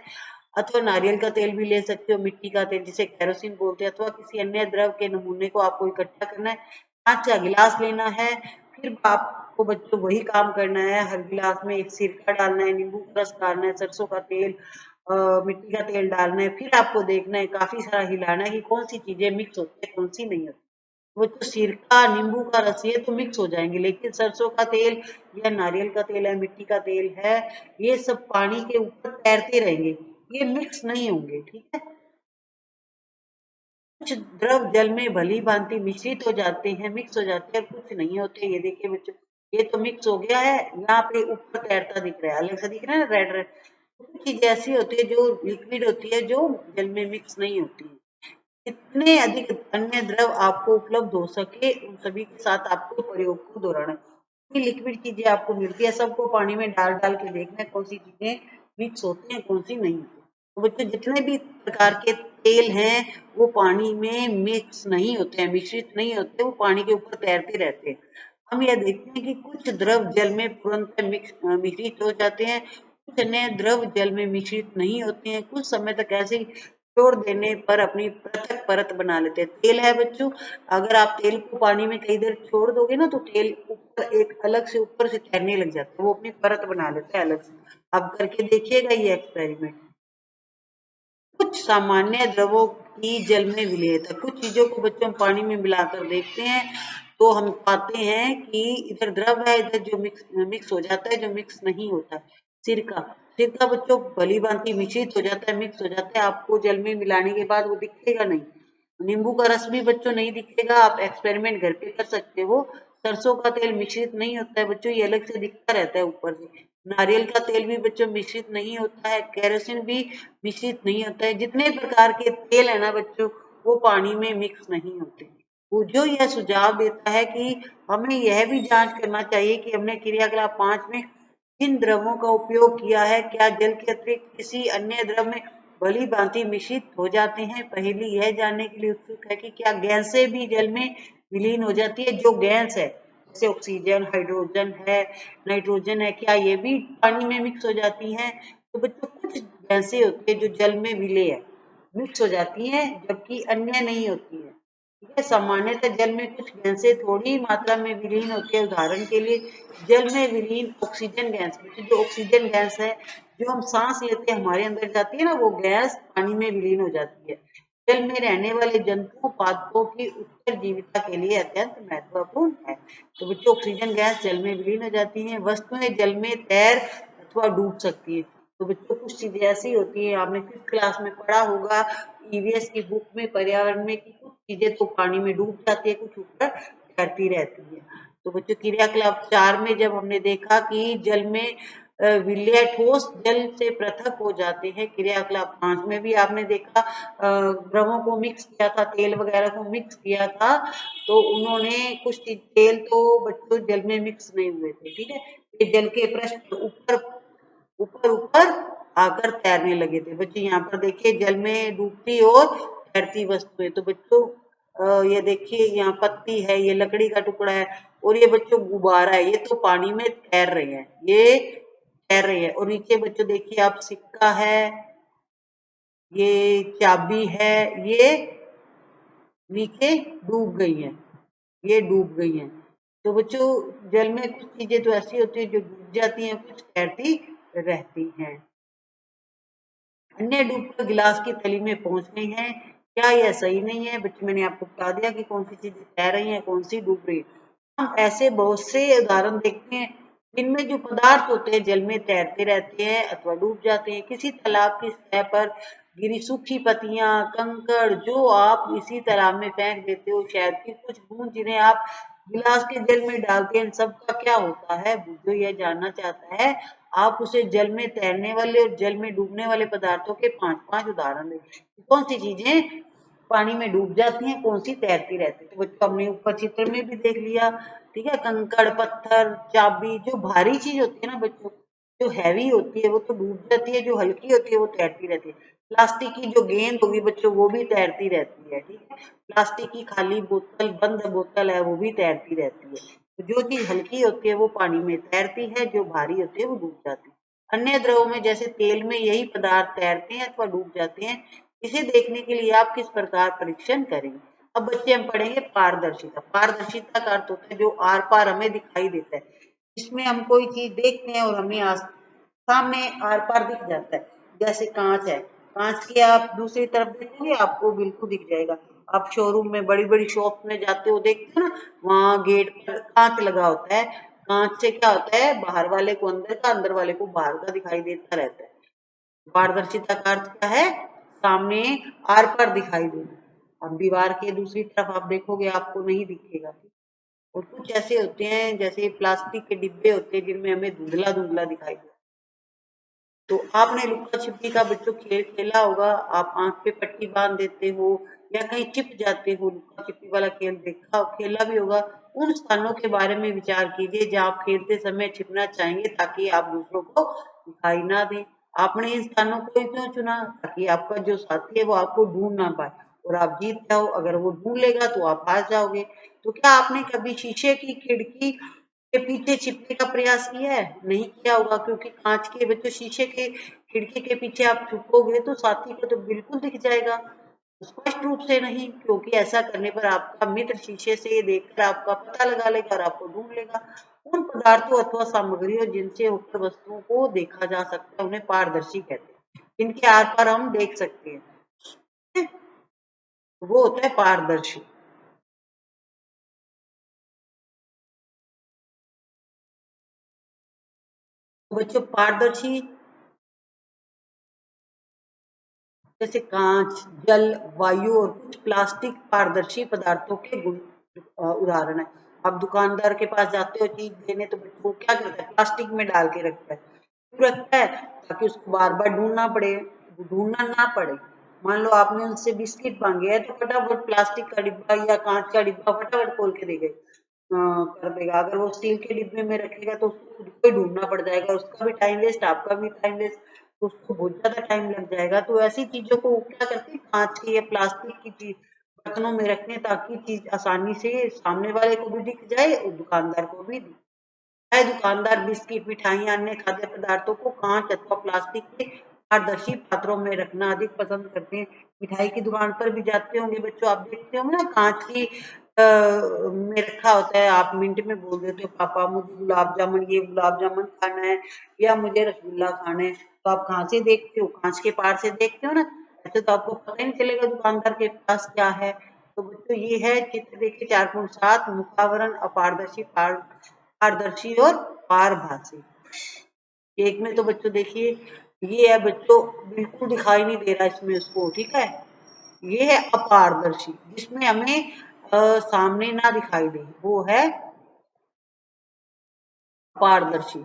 अथवा नारियल का तेल भी ले सकते हो, मिट्टी का तेल जिसे कैरोसिन बोलते हैं, अथवा किसी अन्य द्रव के नमूने को आपको इकट्ठा करना है। कांच का गिलास लेना है, फिर आपको बच्चों वही काम करना है, हर गिलास में एक सिरका डालना है, नींबू का रस डालना है, सरसों का तेल, मिट्टी का तेल डालना है, फिर आपको देखना है, काफी सारा हिलाना है कि कौन सी चीजें मिक्स होती है, कौन सी नहीं होती। वो तो सिरका, नींबू का रस ये तो मिक्स हो जाएंगे, लेकिन सरसों का तेल या नारियल का तेल है, मिट्टी का तेल है, ये सब पानी के ऊपर तैरते रहेंगे, ये मिक्स नहीं होंगे, ठीक है। कुछ द्रव जल में भली भांति मिश्रित हो जाते हैं, मिक्स हो जाते हैं, कुछ नहीं होते। ये देखिए बच्चों, ये तो मिक्स हो गया है, यहाँ पे ऊपर तैरता दिख रहा है, अलग से दिख रहा है ना, रेड रेड। कुछ चीजें ऐसी होती है जो लिक्विड होती है, जो जल में मिक्स नहीं होती है। जितने अधिक अन्य द्रव आपको उपलब्ध हो सके, उन सभी के साथ आपको प्रयोग को दोहराना है। लिक्विड चीजें आपको मिलती है, सबको पानी में डाल डाल के देखना है कौन सी चीजें मिक्स होती हैं, कौन सी नहीं होती। तो बच्चों, जितने भी प्रकार के तेल हैं वो पानी में मिक्स नहीं होते हैं, मिश्रित नहीं होते, वो पानी के ऊपर तैरते रहते हैं। हम यह देखते हैं कि कुछ द्रव जल में तुरंत मिश्रित हो जाते हैं, कुछ अन्य द्रव जल में मिश्रित नहीं होते हैं, कुछ समय तक ऐसे ही छोड़ देने पर अपनी पृथक परत बना लेते हैं। तेल है बच्चों, अगर आप तेल को पानी में कई देर छोड़ दोगे ना, तो तेल ऊपर एक अलग से ऊपर से तैरने लग जाता है, वो अपनी परत बना लेता है अलग से। आप करके देखिएगा ये एक्सपेरिमेंट। कुछ सामान्य द्रवों की जल में विलेयता, कुछ चीजों को बच्चों हम पानी में मिलाकर देखते हैं, तो हम पाते हैं कि इधर द्रव है, इधर जो मिक्स मिक्स हो जाता है, जो मिक्स नहीं होता। सिरका, सिरका बच्चों भली भांति मिश्रित हो जाता है, मिक्स हो जाता है, आपको जल में मिलाने के बाद वो दिखेगा नहीं। नींबू का रस भी बच्चों नहीं दिखेगा, आप एक्सपेरिमेंट घर पे कर सकते हो। सरसों का तेल मिश्रित नहीं होता है बच्चों, ये अलग से दिखता रहता है ऊपर से। नारियल का तेल भी बच्चों मिश्रित नहीं होता है, केरोसिन भी मिश्रित नहीं होता है। जितने प्रकार के तेल है ना बच्चों, वो पानी में मिक्स नहीं होते। वो जो यह सुझाव देता है कि हमें यह भी जांच करना चाहिए कि हमने क्रियाकलाप 5 में किन द्रवों का उपयोग किया है, क्या जल के अतिरिक्त किसी अन्य द्रव में भली भांति मिश्रित हो जाते हैं। पहेली यह जानने के लिए उत्सुक है कि क्या गैसें भी जल में विलीन हो जाती है? जो गैस है, जैसे ऑक्सीजन, हाइड्रोजन है, नाइट्रोजन है, क्या ये भी पानी में मिक्स हो जाती हैं? तो बच्चों, कुछ गैसें होती है जो जल में विलय है, मिक्स हो जाती हैं, जबकि अन्य नहीं होती है, ठीक है। सामान्यतः जल में कुछ गैसें थोड़ी मात्रा में विलीन होती है। उदाहरण के लिए जल में विलीन ऑक्सीजन गैस, जो ऑक्सीजन गैस है, जो हम सांस लेते हैं हमारे अंदर जाती है ना, वो गैस पानी में विलीन हो जाती है। जल में रहने वाले जंतुओं पादपों की उत्तरजीविता के लिए अत्यंत महत्वपूर्ण है। तो बच्चों, ऑक्सीजन गैस जल में विलीन हो जाती है। वस्तुएं जल में तैर अथवा डूब सकती है। तो बच्चों, कुछ चीजें ऐसी होती है, आपने 5th क्लास में पढ़ा होगा ईवीएस की बुक में, पर्यावरण में, कि कुछ चीजें तो पानी में डूब जाती है, कुछ ऊपर तैरती रहती है। तो बच्चों, क्रियाकलाप 4 में जब हमने देखा कि जल में विलय ठोस जल से पृथक हो जाते हैं, क्रियाकलाप 5 में भी आपने देखा द्रवों को मिक्स किया था, तेल वगैरह को मिक्स किया था, तो उन्होंने कुछ तेल तो बच्चों जल में मिक्स नहीं हुए थे, ठीक है। ये जल के पृष्ठ ऊपर ऊपर ऊपर आकर तैरने लगे थे। बच्चों, यहाँ पर देखिए जल में डूबती और तैरती वस्तुएं। तो बच्चों, ये देखिए यहाँ पत्ती है, ये लकड़ी का टुकड़ा है, और ये बच्चों गुब्बारा है, ये तो पानी में तैर रहे हैं, ये तैर रहे हैं। और नीचे बच्चों देखिए आप, सिक्का है, ये चाबी है, ये नीचे डूब गई है, ये डूब गई है। तो बच्चों, जल में कुछ चीजें तो ऐसी होती है जो डूब जाती हैं, कुछ तैरती रहती हैं। अन्य डूबकर गिलास की तली में पहुंच गई हैं। क्या यह सही नहीं है? बच्चे, मैंने आपको बता दिया कि कौन सी चीजें तैर रही हैं, कौन सी डूब रही है। हम ऐसे बहुत से उदाहरण देखते हैं इनमें जो पदार्थ होते हैं जल में तैरते रहते हैं अथवा डूब जाते हैं। किसी तालाब की सतह पर गिरी सूखी पत्तियां, कंकड़ जो आप इसी तालाब में फेंक देते हो, शहद की कुछ बूंद जिन्हें आप गिलास के जल में डालते हैं, इन सब का क्या होता है? जो यह जानना चाहता है, आप उसे जल में तैरने वाले और जल में डूबने वाले पदार्थों के 5-5 उदाहरण दें। कौन सी चीजें पानी में डूब जाती हैं, कौन सी तैरती रहती है? तो बच्चों हमने ऊपर चित्र में भी देख लिया, ठीक है। कंकड़, पत्थर, चाबी, जो भारी चीज होती है ना बच्चों, जो हैवी होती है वो तो डूब जाती है, जो हल्की होती है वो तैरती रहती है। प्लास्टिक की जो गेंद होगी बच्चों वो भी तैरती रहती है, ठीक है। प्लास्टिक की खाली बोतल, बंद बोतल है, वो भी तैरती रहती है। तो जो चीज हल्की होती है वो पानी में तैरती है, जो भारी होती है वो डूब जाती है। अन्य द्रवों में जैसे तेल में यही पदार्थ तैरते हैं अथवा डूब जाते हैं। इसे देखने के लिए आप किस प्रकार परीक्षण करेंगे? अब बच्चे हम पढ़ेंगे पारदर्शिता। पारदर्शिता का अर्थ होता है जो आर पार हमें दिखाई देता है। इसमें हम कोई चीज देखते हैं और हमें सामने आर पार दिख जाता है। जैसे कांच है, कांच के आप दूसरी तरफ देखोगे आपको बिल्कुल दिख जाएगा। आप शोरूम में, बड़ी बड़ी शॉप में जाते हो, देखते हो ना, वहां गेट पर कांच लगा होता है। कांच से क्या होता है, बाहर वाले को अंदर का, अंदर वाले को बाहर का दिखाई देता रहता है। पारदर्शिता का अर्थ क्या है? सामने आर पार दिखाई देना। अब दीवार के दूसरी तरफ आप देखोगे आपको नहीं दिखेगा। और कुछ ऐसे होते हैं जैसे प्लास्टिक के डिब्बे होते हैं जिनमें हमें धुंधला धुंधला दिखाई देता है। तो आपने लुका छिपी का बच्चों खेल खेला होगा। आप आंख पे पट्टी बांध देते हो या कहीं छिप जाते हो, लुका छिपी वाला खेल देखा, खेला भी होगा। उन स्थानों के बारे में विचार कीजिए जहां आप खेलते समय छिपना चाहेंगे ताकि आप दूसरों को दिखाई ना दें। आपने इन स्थानों को क्यों चुना? ताकि आपका जो साथी है वो आपको ढूंढ ना पाए और आप जीत जाओ। अगर वो ढूंढ लेगा तो आप हार जाओगे। तो क्या आपने कभी शीशे की खिड़की के पीछे छिपने का प्रयास किया है? नहीं किया होगा, क्योंकि कांच के बच्चों शीशे के खिड़की के पीछे आप छुपोगे तो साथी को तो बिल्कुल दिख जाएगा। स्पष्ट रूप से नहीं, क्योंकि ऐसा करने पर आपका मित्र शीशे से देखकर आपका पता लगा लेगा और आपको ढूंढ लेगा। उन पदार्थों अथवा सामग्रियों जिनसे होकर वस्तुओं को देखा जा सकता है उन्हें पारदर्शी कहते हैं। इनके आर पार हम देख सकते हैं, वो होता है पारदर्शी। बच्चों पारदर्शी जैसे कांच, जल, वायु और कुछ प्लास्टिक पारदर्शी पदार्थों के गुण उदाहरण है। आप दुकानदार के पास जाते हो चीज देने तो वो क्या करता है, प्लास्टिक में डाल के रखता है। क्यों रखता है? ताकि उसको बार बार ढूंढना ना पड़े। मान लो आपने उनसे बिस्किट मांगे है तो फटाफट प्लास्टिक का डिब्बा या कांच का डिब्बा फटाफट खोल के देगा, कर देगा। अगर वो स्टील के डिब्बे में रखेगा तो उसको खुद को ही ढूंढना पड़ जाएगा, उसका भी टाइम वेस्ट, आपका भी टाइम वेस्ट, तो उसको बहुत ज्यादा टाइम लग जाएगा। तो ऐसी चीजों को वो क्या करते हैं, कांच की या प्लास्टिक की चीज बर्तनों में रखते हैं ताकि चीज आसानी से सामने वाले को भी दिख जाए और दुकानदार को भी दिख जाए। दुकानदार बिस्किट, मिठाइयां, अन्य खाद्य पदार्थों को कांच अथवा प्लास्टिक के पारदर्शी पात्रों में रखना अधिक पसंद करते हैं। मिठाई की दुकान पर भी जाते होंगे बच्चों, आप देखते होंगे ना, कांच की में रखा होता है। आप मिनट में बोल देते हो पापा मुझे गुलाब जामुन, ये गुलाब जामुन खाना है या मुझे रसगुल्ला खाना है, तो आप कहाँ से देखते हो? कांच के पार से देखते हो ना। ऐसे तो आपको पता ही नहीं चलेगा दुकानदार के पास क्या है। तो बच्चों ये है चित्र देखिए 4.7, मुखावरण, अपारदर्शी, पारदर्शी और पारभासी। एक में तो बच्चों देखिए ये है बच्चों, बिल्कुल दिखाई नहीं दे रहा इसमें उसको, ठीक है। ये है अपारदर्शी जिसमें हमें सामने ना दिखाई दे, वो है अपारदर्शी।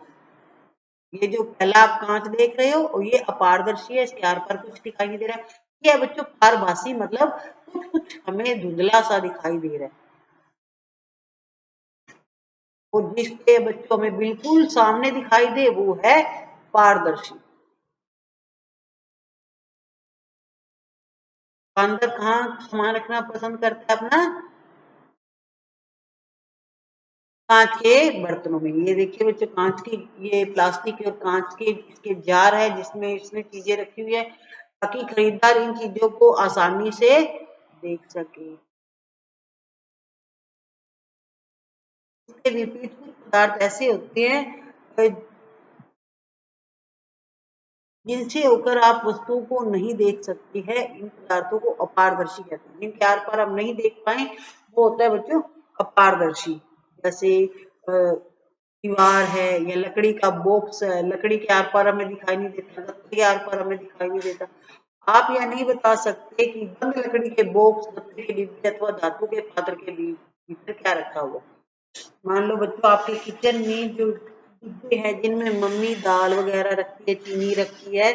ये जो पहला आप कांच देख रहे हो और ये अपारदर्शी है, इसके आर पार कुछ दिखाई नहीं दे रहा है। ये है बच्चों पारभासी, मतलब कुछ कुछ हमें धुंधला सा दिखाई दे रहा है। और जिसके बच्चों हमें बिल्कुल सामने दिखाई दे वो है पारदर्शी। अंदर कहाँ सामान रखना पसंद करता है अपना? कांच के बर्तनों में। ये देखिए बच्चों कांच की, ये प्लास्टिक और कांच के इसके जार है जिसमें इसमें चीजें रखी हुई है ताकि खरीदार इन चीजों को आसानी से देख सके। इसके विपरीत कुछ पदार्थ ऐसे होते हैं जिनसे होकर आप वस्तुओं को नहीं देख सकते हैं। इन पदार्थों को अपारदर्शी कहते हैं। जिनके आर पार हम नहीं देख पाए वो होता है बच्चों अपारदर्शी। जैसे दीवार है या लकड़ी का बॉक्स है, लकड़ी के आर पार हमें दिखाई नहीं देता, गत्ते के आर पार हमें दिखाई नहीं देता। आप यह नहीं बता सकते कि बंद लकड़ी के बॉक्स, गत्ते के डिब्बे अथवा धातु के पात्र के भीतर क्या रखा हुआ। मान लो बच्चों, आपके किचन में जो डिब्बे हैं जिनमें मम्मी दाल वगैरह रखती है, चीनी रखती है,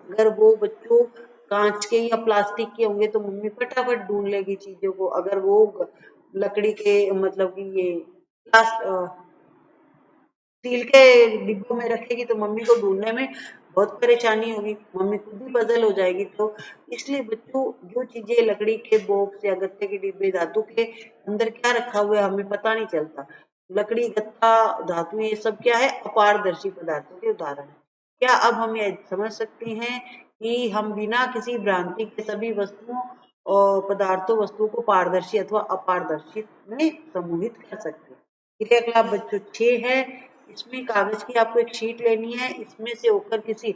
अगर वो बच्चों कांच के या प्लास्टिक के होंगे तो मम्मी फटाफट ढूंढ लेगी चीजों को। अगर वो लकड़ी के मतलब कि ये स्टील के डिब्बों में रखेगी तो मम्मी को ढूंढने में बहुत परेशानी होगी, मम्मी खुद ही पजल हो जाएगी। तो इसलिए बच्चों, जो चीजें लकड़ी के बॉक्स या गत्ते के डिब्बे, धातु के अंदर क्या रखा हुआ है हमें पता नहीं चलता। लकड़ी, गत्ता, धातु ये सब क्या है, अपारदर्शी पदार्थों के उदाहरण है। क्या अब हम ये समझ सकते हैं कि हम बिना किसी भ्रांति के सभी वस्तुओं और पदार्थों, वस्तुओं को पारदर्शी अथवा अपारदर्शी में समूहित कर सकते हैं। क्रियाकलाप बच्चों 6 है। इसमें कागज की आपको एक शीट लेनी है, इसमें से होकर किसी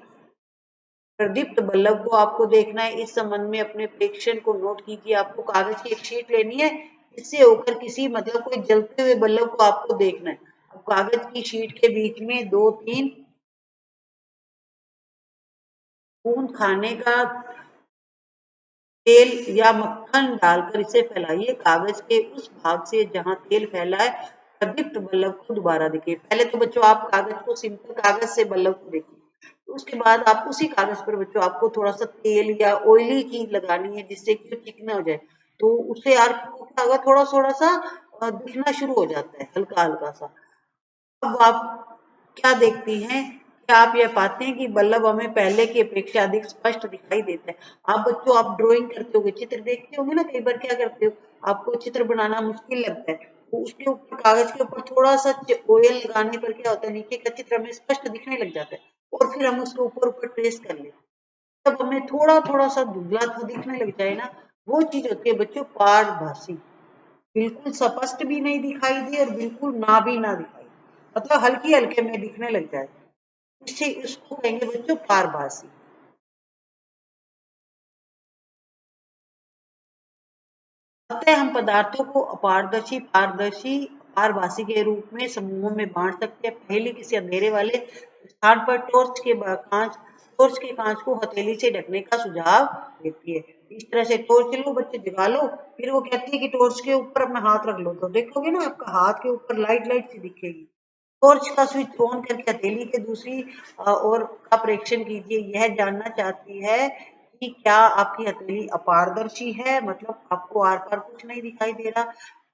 प्रदीप्त बल्ब को आपको देखना है। इस संबंध में अपने प्रेक्षण को नोट कीजिए। आपको कागज की एक शीट लेनी है, इससे होकर किसी मतलब कोई जलते हुए बल्ब को आपको देखना है। अब कागज की शीट के बीच में 2-3 बूंद खाने का तेल या मक्खन डालकर इसे फैलाइए। कागज के उस भाग से जहां तेल फैला है प्रदीप्त बल्ब को दोबारा देखिए। पहले तो बच्चों आप कागज को, सिंपल कागज से बल्ब को देखिए, उसके बाद आप उसी कागज पर बच्चों आपको थोड़ा सा तेल या ऑयली चीज लगानी है जिससे कि चिकना हो जाए। तो उससे आपको क्या होगा, थोड़ा थोड़ा सा दिखना शुरू हो जाता है, हल्का हल्का सा। अब आप क्या देखती हैं, क्या आप यह पाते हैं कि बल्ब हमें पहले की अपेक्षा अधिक स्पष्ट दिखाई देता है। आप बच्चों, आप ड्राइंग करते होगे, चित्र देखते होंगे ना, कई बार क्या करते हो, आपको चित्र बनाना मुश्किल लगता है तो उसके ऊपर, कागज के ऊपर थोड़ा सा ऑयल लगाने पर क्या होता है, नीचे का चित्र हमें स्पष्ट दिखने लग जाता है और फिर हम उसके ऊपर ऊपर ट्रेस कर लेते हैं। जब हमें थोड़ा थोड़ा सा धुंधला सा दिखने लग जाए ना, वो चीज होती है बच्चों पारभासी। बिल्कुल स्पष्ट भी नहीं दिखाई दे और बिल्कुल ना भी ना दिखाई, मतलब हल्की हल्के में दिखने लग जाए, इससे इसको कहेंगे बच्चों पारभासी। अतः हम पदार्थों को अपारदर्शी, पारदर्शी, पारभासी के रूप में समूहों में बांट सकते हैं। पहली, किसी अंधेरे वाले स्थान पर टॉर्च के कांच को हथेली से ढकने का सुझाव देती है। इस तरह से टॉर्च लो बच्चे, जगा लो, फिर वो कहती है कि टॉर्च के ऊपर अपना हाथ रख लो, तो देखोगे ना आपका हाथ के ऊपर लाइट लाइट सी दिखेगी। टॉर्च का स्विच ऑन करके हथेली के दूसरी ओर का प्रेक्षण कीजिए। यह जानना चाहती है कि क्या आपकी हथेली अपारदर्शी है, मतलब आपको आर पार कुछ नहीं दिखाई दे रहा,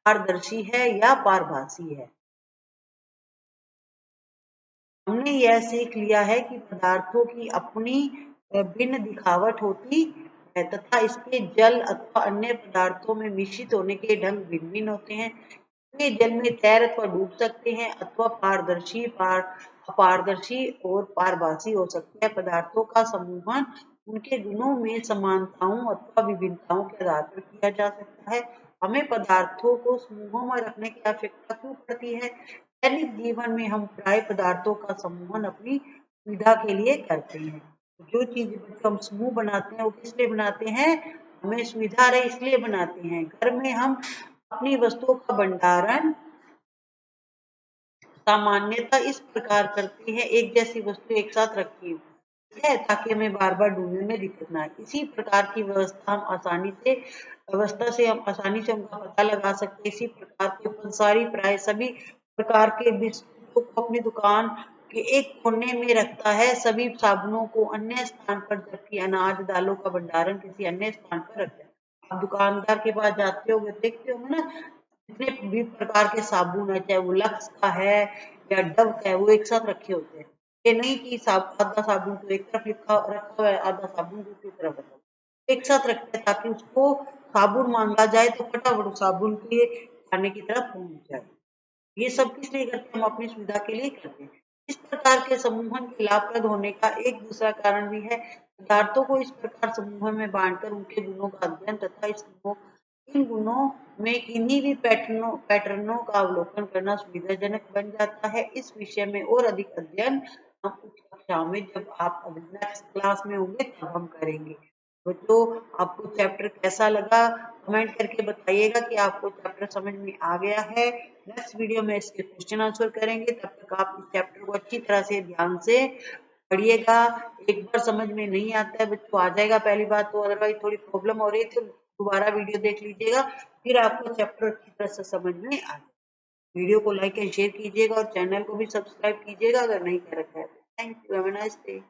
पारदर्शी है या पारभासी है। हमने यह सीख लिया है कि पदार्थों की अपनी भिन्न दिखावट होती है तथा इसके जल अथवा अन्य पदार्थों में मिश्रित होने के ढंग भिन्न भिन्न होते हैं। वे जल में तैर अथवा डूब सकते हैं अथवा पारदर्शी, अपारदर्शी और पारभासी हो सकते हैं। पदार्थों का समूहन उनके गुणों में समानताओं अथवा विभिन्नताओं के आधार पर किया जा सकता है। हमें पदार्थों को समूहों में रखने की आवश्यकता क्यों पड़ती है? दैनिक जीवन में हम प्राय पदार्थों का समूहन अपनी सुविधा के लिए करते हैं। जो चीज हम समूह बनाते हैं वो किस लिए बनाते हैं? हमें सुविधा रहे इसलिए बनाते हैं। घर में हम अपनी वस्तुओं का भंडारण सामान्यतः इस प्रकार करते हैं, एक जैसी वस्तु एक साथ रखी है ताकि हमें बार बार ढूंढने में दिक्कत ना आए। इसी प्रकार की व्यवस्था से हम आसानी से उनका पता लगा सकते हैं। इसी प्रकार के पंसारी प्राय सभी प्रकार के बिस्कुटों को अपनी दुकान के एक कोने में रखता है, सभी साबुनों को अन्य स्थान पर, जबकि अनाज दालों का भंडारण किसी अन्य स्थान पर रखता है। आप दुकानदार के पास जाते होंगे, देखते होंगे ना, जितने भी प्रकार के साबुन है, चाहे वो लक्स का है या डव का है, वो एक साथ रखे होते हैं। ये नहीं कि आधा साबुन को एक तरफ रखा हुआ है, आधा साबुन दूसरी तरफ रखा हुआ है। एक साथ रखते हैं ताकि उसको साबुन मांगा जाए तो फटाफट साबुन के खाने की तरफ पहुंच जाए। ये सब किस लिए करते हैं? हम अपनी सुविधा के लिए करते हैं। इस प्रकार के समूहन के लाभप्रद होने का एक दूसरा कारण भी है। पदार्थों को इस प्रकार समूहों में बांटकर उनके गुणों का अध्ययन तथा इन गुणों में किन्हीं भी पैटर्नों का अवलोकन करना सुविधाजनक बन जाता है। इस विषय में और अधिक अध्ययन हम उच्च कक्षाओं में, जब आप नेक्स्ट क्लास में होंगे तब हम करेंगे। बच्चों, आपको चैप्टर कैसा लगा? कमेंट करके बताइएगा कि आपको चैप्टर समझ में आ गया है। नेक्स्ट वीडियो में इसके क्वेश्चन आंसर करेंगे, तब तक आप इस चैप्टर को अच्छी तरह से ध्यान से पढ़िएगा। एक बार समझ में नहीं आता है बच्चों, आ जाएगा पहली बात तो, अदरवाइज थोड़ी प्रॉब्लम हो रही है तो दोबारा वीडियो देख लीजिएगा, फिर आपको चैप्टर अच्छी तरह से समझ में आ जाएगा। वीडियो को लाइक एंड शेयर कीजिएगा और चैनल को भी सब्सक्राइब कीजिएगा अगर नहीं कर रखा है। Thank you, have a nice day.